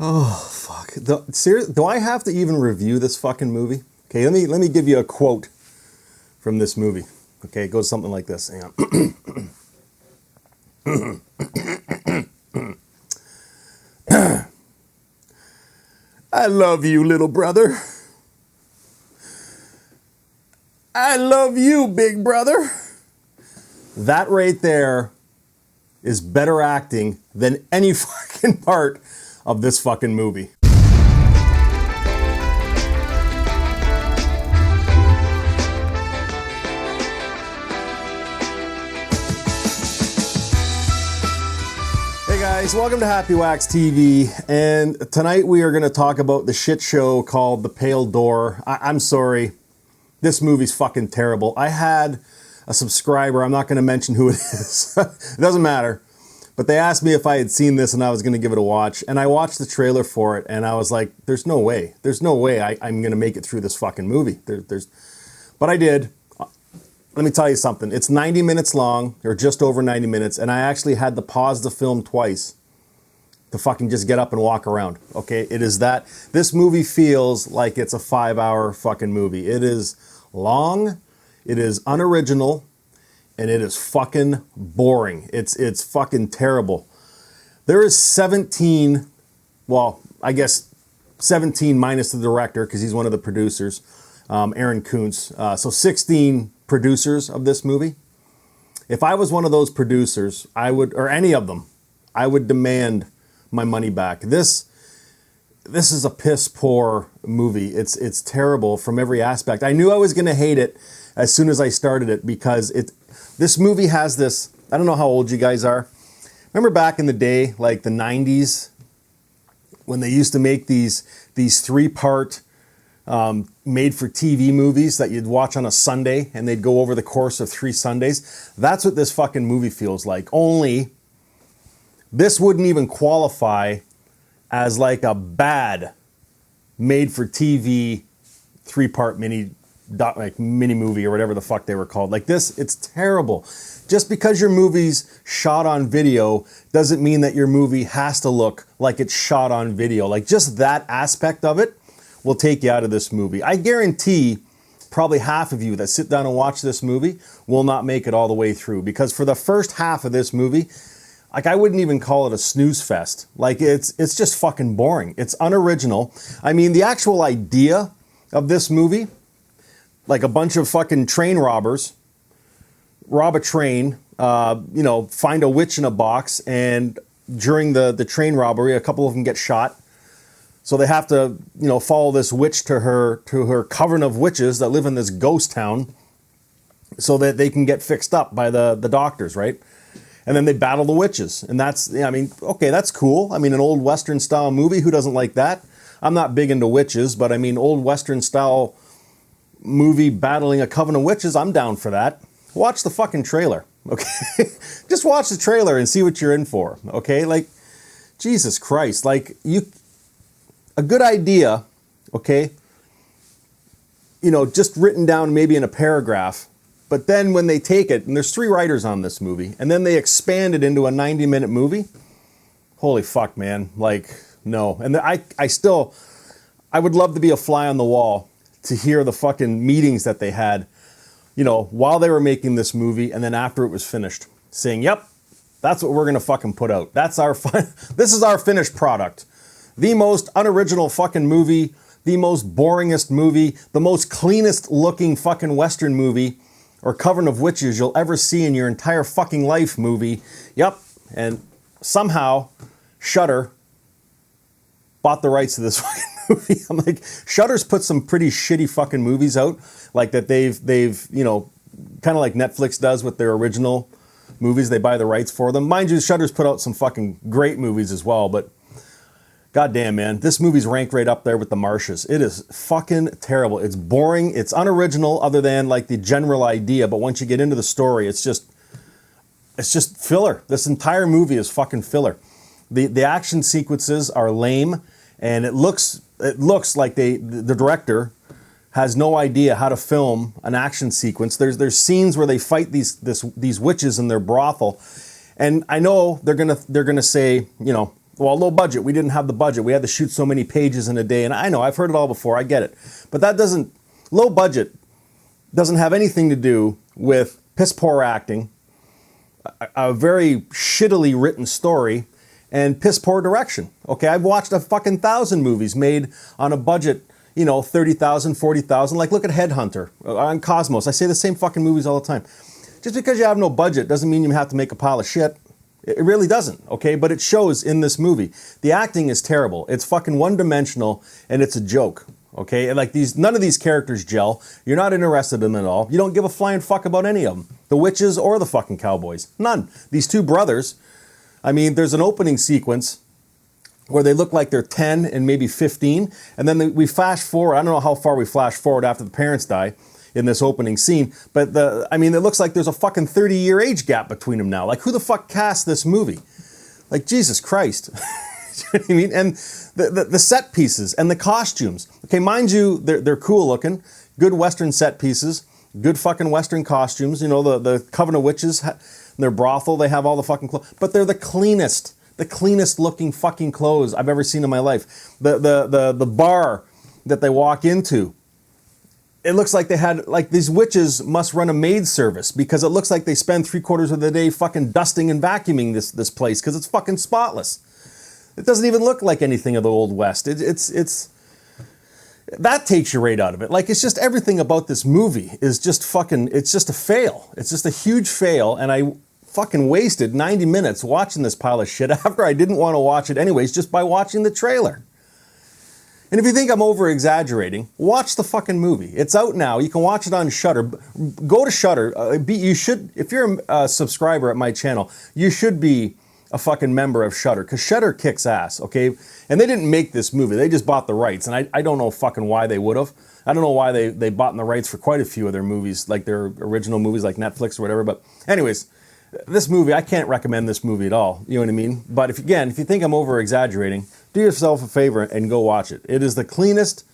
Oh, fuck. Do I have to even review this fucking movie? Okay, let me give you a quote from this movie. Okay, it goes something like this. Hang on. I love you, little brother. I love you, big brother. That right there is better acting than any fucking part of this fucking movie. Hey guys, welcome to Happywax TV, and tonight we are going to talk about the shit show called The Pale Door. I'm sorry, this movie's fucking terrible. I had a subscriber, I'm not going to mention who it is, it doesn't matter, but they asked me if I had seen this and I was going to give it a watch, and I watched the trailer for it, and I was like, there's no way I'm going to make it through this fucking movie. But I did. Let me tell you something. It's 90 minutes long, or just over 90 minutes, and I actually had to pause the film twice to fucking just get up and walk around, okay? It is that. This movie feels like it's a 5-hour fucking movie. It is long, it is unoriginal, and it is fucking boring. It's fucking terrible. There is 17, well, I guess 17 minus the director, because he's one of the producers, Aaron Kuntz. So 16 producers of this movie. If I was one of those producers, I would, or any of them, I would demand my money back. This is a piss poor movie. It's terrible from every aspect. I knew I was going to hate it as soon as I started it, because this movie has this, I don't know how old you guys are. Remember back in the day, like the 90s, when they used to make these 3-part made-for-TV movies that you'd watch on a Sunday, and they'd go over the course of 3 Sundays. That's what this fucking movie feels like. Only this wouldn't even qualify as like a bad made-for-TV 3-part mini movie or whatever the fuck they were called. Like this, it's terrible. Just because your movie's shot on video doesn't mean that your movie has to look like it's shot on video. Like just that aspect of it will take you out of this movie. I guarantee probably half of you that sit down and watch this movie will not make it all the way through, because for the first half of this movie, like I wouldn't even call it a snooze fest. Like it's just fucking boring. It's unoriginal. I mean, the actual idea of this movie, like a bunch of fucking train robbers rob a train, find a witch in a box, and during the train robbery, a couple of them get shot. So they have to, follow this witch to her coven of witches that live in this ghost town so that they can get fixed up by the doctors, right? And then they battle the witches. And that's, okay, that's cool. I mean, an old Western style movie, who doesn't like that? I'm not big into witches, but I mean, old Western style movie battling a coven of witches, I'm down for that. Watch the fucking trailer, okay? Just watch the trailer and see what you're in for, okay? Like, Jesus Christ, like, a good idea, okay, just written down maybe in a paragraph, but then when they take it, and there's 3 writers on this movie, and then they expand it into a 90-minute movie, holy fuck, man, like, no. And I would love to be a fly on the wall to hear the fucking meetings that they had, while they were making this movie, and then after it was finished, saying, yep, that's what we're gonna fucking put out. This is our finished product. The most unoriginal fucking movie, the most boringest movie, the most cleanest looking fucking Western movie or coven of witches you'll ever see in your entire fucking life movie. Yep, and somehow Shudder bought the rights to this fucking movie. I'm like, Shudder's put some pretty shitty fucking movies out, like that they've kind of like Netflix does with their original movies. They buy the rights for them. Mind you, Shudder's put out some fucking great movies as well, but goddamn, man, this movie's ranked right up there with The Marshes. It is fucking terrible. It's boring. It's unoriginal other than like the general idea, but once you get into the story, it's just filler. This entire movie is fucking filler. The action sequences are lame, and it looks like the director has no idea how to film an action sequence. There's scenes where they fight these witches in their brothel, and I know they're gonna say, well, low budget. We didn't have the budget. We had to shoot so many pages in a day. And I know, I've heard it all before. I get it. But that doesn't, low budget doesn't have anything to do with piss poor acting, a very shittily written story, and piss poor direction. Okay, I've watched a fucking 1,000 movies made on a budget, you know, 30,000, 40,000. Like, look at Headhunter on Cosmos. I say the same fucking movies all the time. Just because you have no budget doesn't mean you have to make a pile of shit. It really doesn't, okay? But it shows in this movie. The acting is terrible. It's fucking one-dimensional, and it's a joke, okay? And like none of these characters gel. You're not interested in them at all. You don't give a flying fuck about any of them. The witches or the fucking cowboys. None. These two brothers, I mean, there's an opening sequence where they look like they're 10 and maybe 15, and then we flash forward. I don't know how far we flash forward after the parents die in this opening scene, but I mean, it looks like there's a fucking 30-year age gap between them now. Like, who the fuck cast this movie? Like, Jesus Christ. You know what I mean? And the set pieces and the costumes. Okay, mind you, they're cool looking, good Western set pieces, good fucking Western costumes. You know, the Coven of Witches, their brothel, they have all the fucking clothes, but they're the cleanest looking fucking clothes I've ever seen in my life. The bar that they walk into, it looks like they had, like, these witches must run a maid service, because it looks like they spend 3/4 of the day fucking dusting and vacuuming this place, because it's fucking spotless. It doesn't even look like anything of the Old West. It's that takes you right out of it. Like, it's just everything about this movie is just fucking, it's just a fail. It's just a huge fail, and I fucking wasted 90 minutes watching this pile of shit after I didn't want to watch it anyways, just by watching the trailer. And if you think I'm over-exaggerating, watch the fucking movie. It's out now. You can watch it on Shudder. Go to Shudder. You should, if you're a subscriber at my channel, you should be a fucking member of Shudder, because Shudder kicks ass, okay? And they didn't make this movie. They just bought the rights, and I don't know fucking why they would have. I don't know why they bought the rights for quite a few of their movies, like their original movies, like Netflix or whatever. But anyways, this movie, I can't recommend this movie at all. You know what I mean? But if you think I'm over-exaggerating, do yourself a favor and go watch it. It is the cleanest,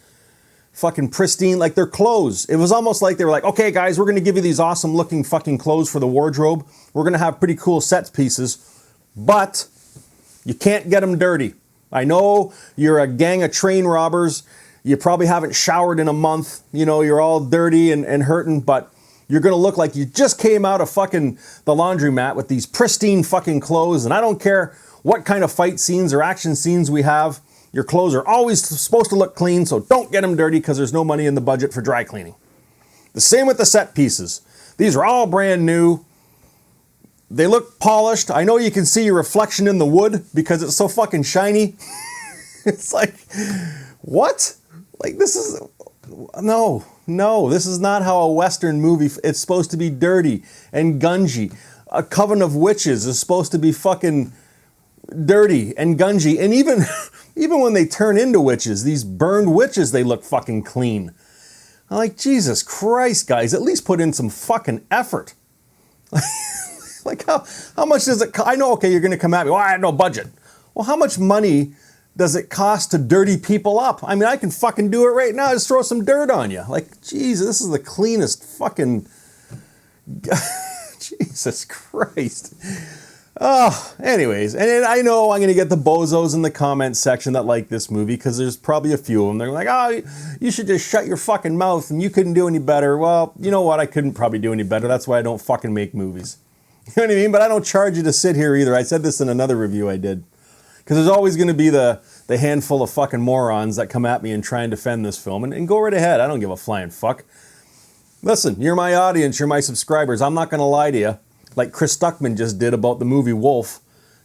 fucking pristine, like their clothes. It was almost like they were like, okay, guys, we're going to give you these awesome looking fucking clothes for the wardrobe. We're going to have pretty cool set pieces, but you can't get them dirty. I know you're a gang of train robbers. You probably haven't showered in a month. You know, you're all dirty and hurting, but you're going to look like you just came out of fucking the laundromat with these pristine fucking clothes. And I don't care what kind of fight scenes or action scenes we have. Your clothes are always supposed to look clean, so don't get them dirty, because there's no money in the budget for dry cleaning. The same with the set pieces. These are all brand new. They look polished. I know you can see your reflection in the wood because it's so fucking shiny. It's like, what? Like, this is, no, this is not how a Western movie, it's supposed to be dirty and gungy. A Coven of Witches is supposed to be fucking dirty and gungy. And even when they turn into witches, these burned witches, they look fucking clean. I'm like, Jesus Christ, guys, at least put in some fucking effort. Like, how much does it cost? I know, okay, you're going to come at me, well, I had no budget. Well, how much money does it cost to dirty people up? I mean, I can fucking do it right now. Just throw some dirt on you. Like, Jesus, this is the cleanest fucking... Jesus Christ. Oh, anyways, and I know I'm going to get the bozos in the comments section that like this movie, because there's probably a few of them. They're like, oh, you should just shut your fucking mouth and you couldn't do any better. Well, you know what? I couldn't probably do any better. That's why I don't fucking make movies. You know what I mean? But I don't charge you to sit here either. I said this in another review I did. Because there's always going to be the handful of fucking morons that come at me and try and defend this film. And go right ahead. I don't give a flying fuck. Listen, you're my audience. You're my subscribers. I'm not going to lie to you. Like Chris Stuckman just did about the movie Wolf.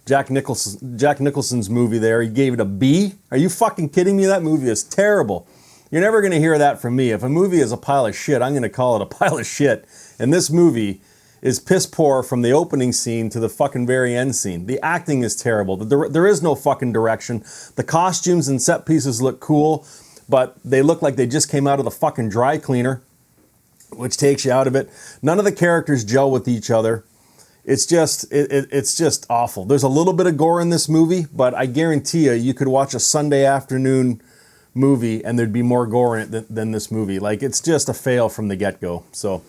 Jack Nicholson's movie there. He gave it a B. Are you fucking kidding me? That movie is terrible. You're never going to hear that from me. If a movie is a pile of shit, I'm going to call it a pile of shit. And this movie is piss poor from the opening scene to the fucking very end scene. The acting is terrible. There is no fucking direction. The costumes and set pieces look cool, but they look like they just came out of the fucking dry cleaner, which takes you out of it. None of the characters gel with each other. It's just awful. There's a little bit of gore in this movie, but I guarantee you could watch a Sunday afternoon movie and there'd be more gore in it than this movie. Like, it's just a fail from the get-go. So,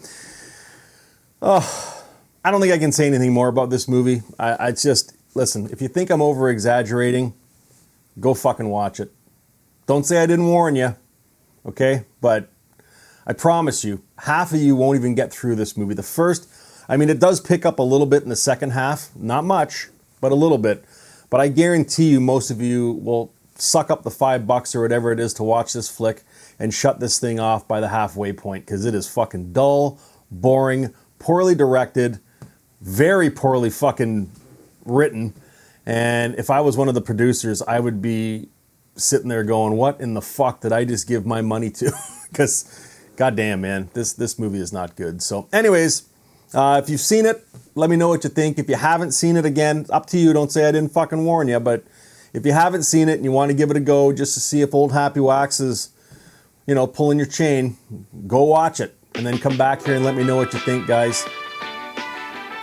I don't think I can say anything more about this movie. I just, listen, if you think I'm over-exaggerating, go fucking watch it. Don't say I didn't warn you, okay? But I promise you, half of you won't even get through this movie. The first, I mean, it does pick up a little bit in the second half. Not much, but a little bit. But I guarantee you most of you will suck up the $5 or whatever it is to watch this flick and shut this thing off by the halfway point, because it is fucking dull, boring, poorly directed, very poorly fucking written. And if I was one of the producers, I would be sitting there going, what in the fuck did I just give my money to? Because goddamn, man, this movie is not good. So anyways, if you've seen it, let me know what you think. If you haven't seen it, again, up to you. Don't say I didn't fucking warn you. But if you haven't seen it and you want to give it a go just to see if old Happywax is, you know, pulling your chain, go watch it. And then come back here and let me know what you think, guys.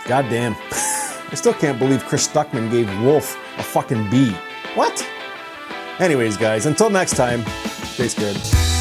Goddamn. I still can't believe Chris Stuckman gave Wolf a fucking B. What? Anyways, guys, until next time, stay scared.